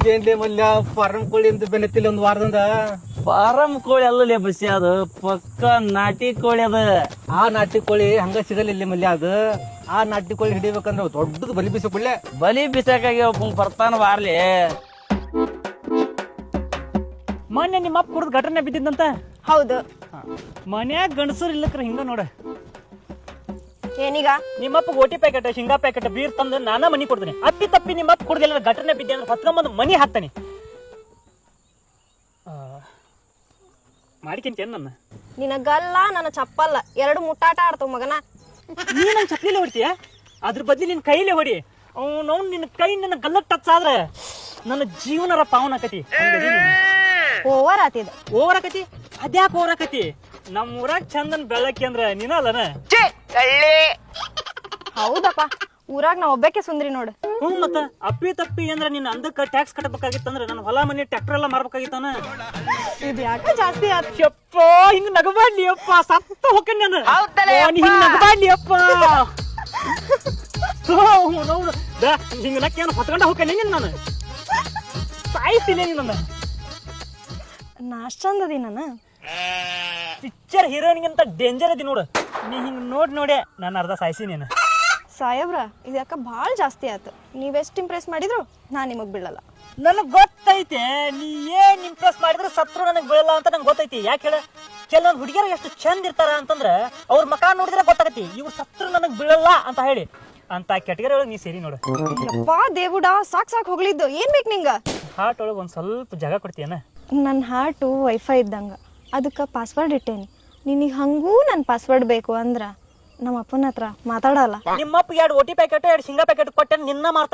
ಏನ್ಲೇ Mallya form ಕೋಳಿ ಅಂತ ಬೆನ್ನತ್ತಿಲ್ಲ ಒಂದ್ ವಾರದಿಂದ. ಫಾರಂ ಕೋಳಿ ಅಲ್ಲಲೇ ಬಸ್ಸಿ ಅದು ಪಕ್ಕ ನಾಟಿ ಕೋಳಿ ಅದ. ಆ ನಾಟಿ ಕೋಳಿ ಹಂಗ ಸಿಗಲಿಲ್ಲ ಮಲ್ಯ ಅದು. ಆ ನಾಟಿ ಕೋಳಿ ಹಿಡಿಬೇಕಂದ್ರೆ ದೊಡ್ಡದು ಬಲಿ ಬೀಸಕೊಳ್ಳೆ. ಬಲಿ ಬಿಸಾಕಾಗಿ ಒಬ್ಬ ಬರ್ತಾನ ಬಾರ್ಲಿ. ಮೊನ್ನೆ ನಿಮ್ಮ ಅಪ್ಪ ಕುಡ್ದು ಘಟನೆ ಬಿದ್ದಿದ್ದಂತ. ಹೌದು. ಮನ್ಯಾಗ ಗಂಡಸರು ಇಲ್ಲಕ್ರ ಹಿಂಗ ನೋಡ. ಏನೀಗ ನಿಮ್ಮಪ್ಪ ಗೋಟಿ ಪ್ಯಾಕೆಟ್ ಶೇಂಗಾ ಪ್ಯಾಕೆಟ್ ಬೀರ್ ತಂದು ನಾನಾ ಮನಿ ಕೊಡ್ತೀನಿ. ಅಪ್ಪಿ ತಪ್ಪಿ ನಿಮ್ಮಪ್ಪ ಕುಡ್ದಿಲ್ಲ ಘಟನೆ ಬಿದ್ದೆ ಅಂದ್ರೆ ಹೊತ್ಕೊಂಬಂದು ಮನಿ ಹಾಕ್ತಾನೆ. ಮಾಡಿಕೆಂತೇನು ನನ್ನ ನಿನಗಲ್ಲ ನನ್ನ ಚಪ್ಪಲ್ಲ ಎರಡು ಮುಟ್ಟಾಟ ಆಡ್ತವ ಮಗನ. ನೀ ನನ್ನ ಚಪ್ಪಲಿಲೆ ಹೊಡಿತೀಯ, ಅದ್ರ ಬದ್ಲಿ ನಿನ್ನ ಕೈಲೇ ಹೊಡಿ. ಅವ್ನು ನಿನ್ನ ಕೈ ನನ್ನ ಗಲ್ಲಕ್ಕೆ ಟಚ್ ಆದ್ರೆ ನನ್ನ ಜೀವನರ ಪಾವನ ಆಕತಿ. ಓವರ್ ಆತಿದ. ಓವರ್ ಆಕತಿ? ಅದ್ಯಾಕೆ ಓವರ್ ಆಕತಿ? ನಮ್ಮ ಊರಾಗ ಚಂದನ್ ಬೆಳಕಿ ಅಂದ್ರ ನೀನ ಅಲ್ಲನ? ಹೌದಪ್ಪ, ಊರಾಗ ನಾ ಒಬ್ಬಕ್ಕೆ ಸುಂದ್ರಿ ನೋಡು. ಮತ್ತ ಅಪ್ಪಿ ತಪ್ಪಿ ಅಂದ್ರ ನಿನ್ನ ಅಂದಕ್ಕ ಟ್ಯಾಕ್ಸ್ ಕಟ್ಟಬೇಕಾಗಿತ್ತಂದ್ರ ನನ್ನ ಹೊಲ ಮನೆ ಟ್ರ್ಯಾಕ್ಟರ್ ಎಲ್ಲ ಮಾರ್ಬೇಕಾಗಿತ್ತಾನ. ಇದು ಯಾಕೆ ಜಾಸ್ತಿ ಆತ? ಯಪ್ಪ ಹಿಂಗ ನಗಬಾಡ್ಲಿ ಅಪ್ಪ, ಸತ್ತ ಹೋಗ್ತೀನಿ ನಾನು. ಹಿಂಗ ನಗಬಾಡ್ಲಿ ಅಪ್ಪ. ಹಿಂಗ ನಕ್ಕೇನು ಹೊತ್ಕೊಂಡ ಹೋಗ್ತೀನಿ ನೀನು. ನಾನು ಸಾಯ್ತಿಲ್ಲ ನೀನು. ನಾ ಚಂದದಿ ನಾನು ಪಿಕ್ಚರ್ ಹೀರೋಯಿನ್ಗಿಂತ ಡೇಂಜರ್ ಅದಿ ನೋಡು ನೀ. ಹಿಂಗ ನೋಡಿ ನಾನು ಅರ್ಧ ಸಾಯಿಸಿ ನೀನು. ಸಾಯಬ್ರ ಇದು ಯಾಕ ಭಾಳ ಜಾಸ್ತಿ ಆಯ್ತು. ನೀವೆಷ್ಟು ಇಂಪ್ರೆಸ್ ಮಾಡಿದ್ರು ನಾ ನಿಮಗ್ ಬೀಳಲ್ಲ. ನನಗೆ ಗೊತ್ತೈತೆ ನೀ ಏನ್ ಇಂಪ್ರೆಸ್ ಮಾಡಿದ್ರು ಸತ್ರು ನನಗೆ ಬೀಳಲ್ಲ ಅಂತ ನಂಗೆ ಗೊತ್ತೈತಿ. ಯಾಕೆ ಹೇಳ, ಕೆಲವೊಂದು ಹುಡುಗಿಯರು ಎಷ್ಟು ಚಂದ ಇರ್ತಾರ ಅಂತಂದ್ರೆ ಅವ್ರ ಮಕ ನೋಡಿದ್ರೆ ಗೊತ್ತಾಗತಿ ಇವ್ರು ಸತ್ರು ನನಗೆ ಬೀಳಲ್ಲ ಅಂತ ಹೇಳಿ. ಅಂತ ಕೆಟಗರಿ ಒಳಗೆ ನೀ ಸೇರಿ ನೋಡು. ಯಪ್ಪಾ ದೇವುಡ, ಸಾಕ್ ಹೋಗ್ಲಿದ್ದು. ಏನ್ ಬೇಕು ನಿಂಗ? ಹಾರ್ಟ್ ಒಳಗೆ ಒಂದು ಸ್ವಲ್ಪ ಜಾಗ ಕೊಡ್ತೀಯನ? ನನ್ನ ಹಾರ್ಟು ವೈಫೈ ಇದ್ದಂಗ, ಅದಕ್ಕೆ ಪಾಸ್ವರ್ಡ್ ಇಟ್ಟೇನಿ. ನಿನಗೆ ಹಂಗೂ ನನ್ನ ಪಾಸ್ವರ್ಡ್ ಬೇಕು ಅಂದ್ರ ನಮ್ಮ ಅಪ್ಪನ ಹತ್ರ ಮಾತಾಡಲ್ಲ. ನಿಮ್ಮಪ್ಪ 2 OT ಪ್ಯಾಕೆಟ್ 2 ಶೇಂಗಾ ಪ್ಯಾಕೆಟ್ ಕೊಟ್ಟೆ ನಿನ್ನ ಮಾಡ್ತಾನೆ.